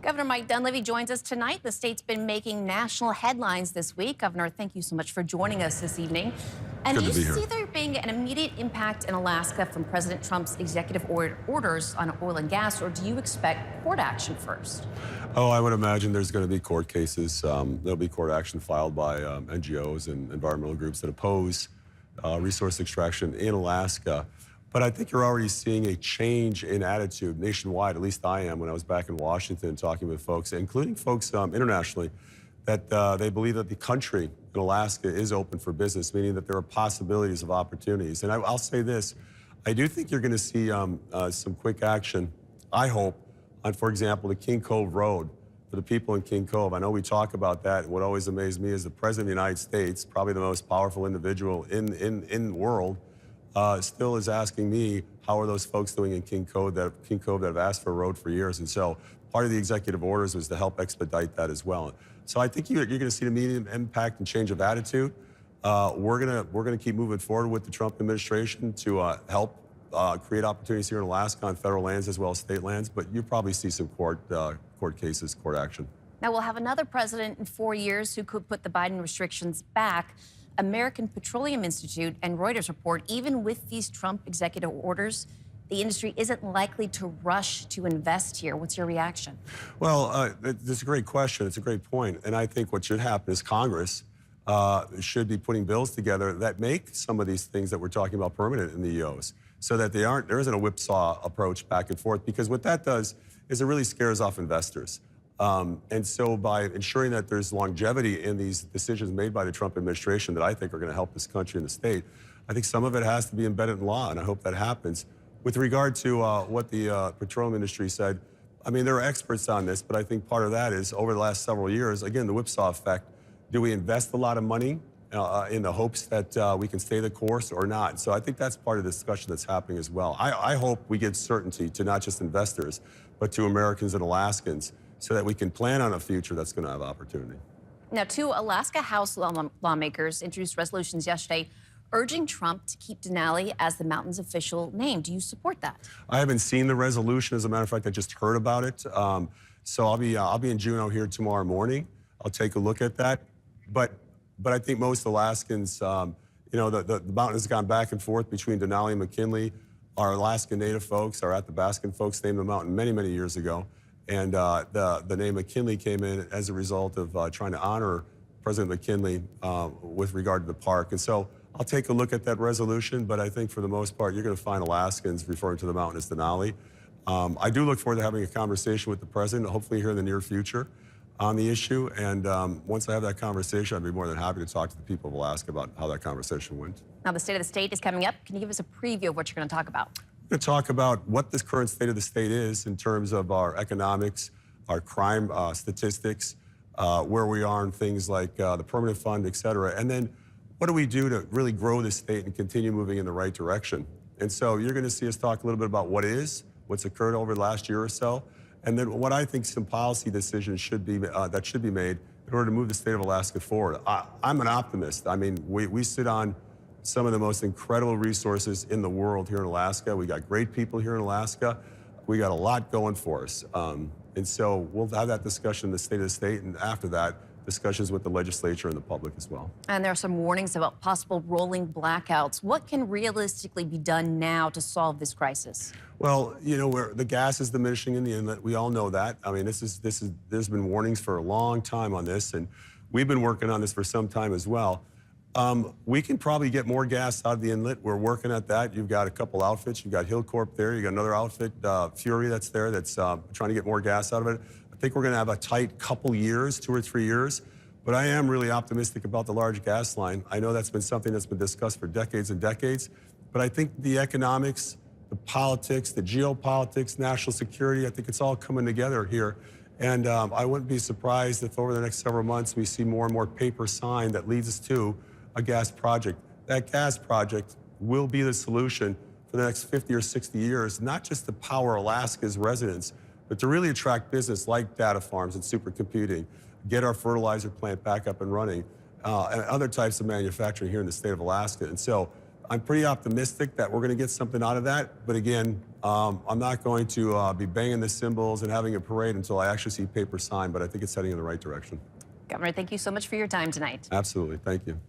Governor Mike Dunleavy joins us tonight. The state's been making national headlines this week. Governor, thank you so much for joining us this evening. And do you see there being an immediate impact in Alaska from President Trump's executive orders on oil and gas, or do you expect court action first? Oh, I would imagine there's going to be court cases. There'll be court action filed by NGOs and environmental groups that oppose resource extraction in Alaska. But I think you're already seeing a change in attitude nationwide, at least I am, when I was back in Washington talking with folks, including folks internationally, that they believe that the country in Alaska is open for business, meaning that there are possibilities of opportunities. And I'll say this, I do think you're going to see some quick action, I hope, on, for example, the King Cove Road for the people in King Cove. I know we talk about that, and what always amazed me is the President of the United States, probably the most powerful individual in the world, still is asking me, how are those folks doing in King Cove that have asked for a road for years? And so part of the executive orders was to help expedite that as well. So I think you're going to see an immediate impact and change of attitude. We're going to keep moving forward with the Trump administration to help create opportunities here in Alaska on federal lands as well as state lands. But you probably see some court cases, court action. Now we'll have another president in 4 years who could put the Biden restrictions back. American Petroleum Institute and Reuters report, even with these Trump executive orders, the industry isn't likely to rush to invest here. What's your reaction? Well, that's a great question. It's a great point. And I think what should happen is Congress should be putting bills together that make some of these things that we're talking about permanent in the EOs, so that there isn't a whipsaw approach back and forth, because what that does is it really scares off investors. And so by ensuring that there's longevity in these decisions made by the Trump administration that I think are going to help this country and the state, I think some of it has to be embedded in law, and I hope that happens. With regard to what the petroleum industry said, I mean, there are experts on this, but I think part of that is over the last several years, again, the whipsaw effect. Do we invest a lot of money in the hopes that we can stay the course or not? So I think that's part of the discussion that's happening as well. I hope we give certainty to not just investors, but to Americans and Alaskans, so that we can plan on a future that's going to have opportunity. Now, two Alaska House lawmakers introduced resolutions yesterday urging Trump to keep Denali as the mountain's official name. Do you support that? I haven't seen the resolution. As a matter of fact, I just heard about it. So I'll be in Juneau here tomorrow morning. I'll take a look at that. But I think most Alaskans, you know, the mountain has gone back and forth between Denali and McKinley. Our Alaska Native folks, our Athabascan folks, named the mountain many, many years ago. And the name McKinley came in as a result of trying to honor President McKinley with regard to the park. And so I'll take a look at that resolution, but I think for the most part, you're going to find Alaskans referring to the mountain as Denali. I do look forward to having a conversation with the president, hopefully here in the near future, on the issue. And once I have that conversation, I'd be more than happy to talk to the people of Alaska about how that conversation went. Now, the State of the State is coming up. Can you give us a preview of what you're going to talk about? We're going to talk about what this current state of the state is in terms of our economics, our crime statistics, where we are in things like the permanent fund, et cetera. And then what do we do to really grow the state and continue moving in the right direction? And so you're going to see us talk a little bit about what's occurred over the last year or so, and then what I think some policy decisions should be that should be made in order to move the state of Alaska forward. I'm an optimist. I mean, we sit on some of the most incredible resources in the world here in Alaska. We got great people here in Alaska. We got a lot going for us. And so we'll have that discussion in the State of the State, and after that, discussions with the legislature and the public as well. And there are some warnings about possible rolling blackouts. What can realistically be done now to solve this crisis? Well, you know, the gas is diminishing in the inlet. We all know that. I mean, there's been warnings for a long time on this, and we've been working on this for some time as well. We can probably get more gas out of the inlet. We're working at that. You've got a couple outfits. You've got Hillcorp there. You've got another outfit, Fury, that's there, that's trying to get more gas out of it. I think we're going to have a tight couple years, 2 or 3 years. But I am really optimistic about the large gas line. I know that's been something that's been discussed for decades and decades. But I think the economics, the politics, the geopolitics, national security, I think it's all coming together here. And I wouldn't be surprised if over the next several months we see more and more paper signed that leads us to a gas project. That gas project will be the solution for the next 50 or 60 years, not just to power Alaska's residents, but to really attract business like data farms and supercomputing, get our fertilizer plant back up and running, and other types of manufacturing here in the state of Alaska. And so I'm pretty optimistic that we're going to get something out of that. But again, I'm not going to be banging the cymbals and having a parade until I actually see paper signed. But I think it's heading in the right direction. Governor, thank you so much for your time tonight. Absolutely. Thank you.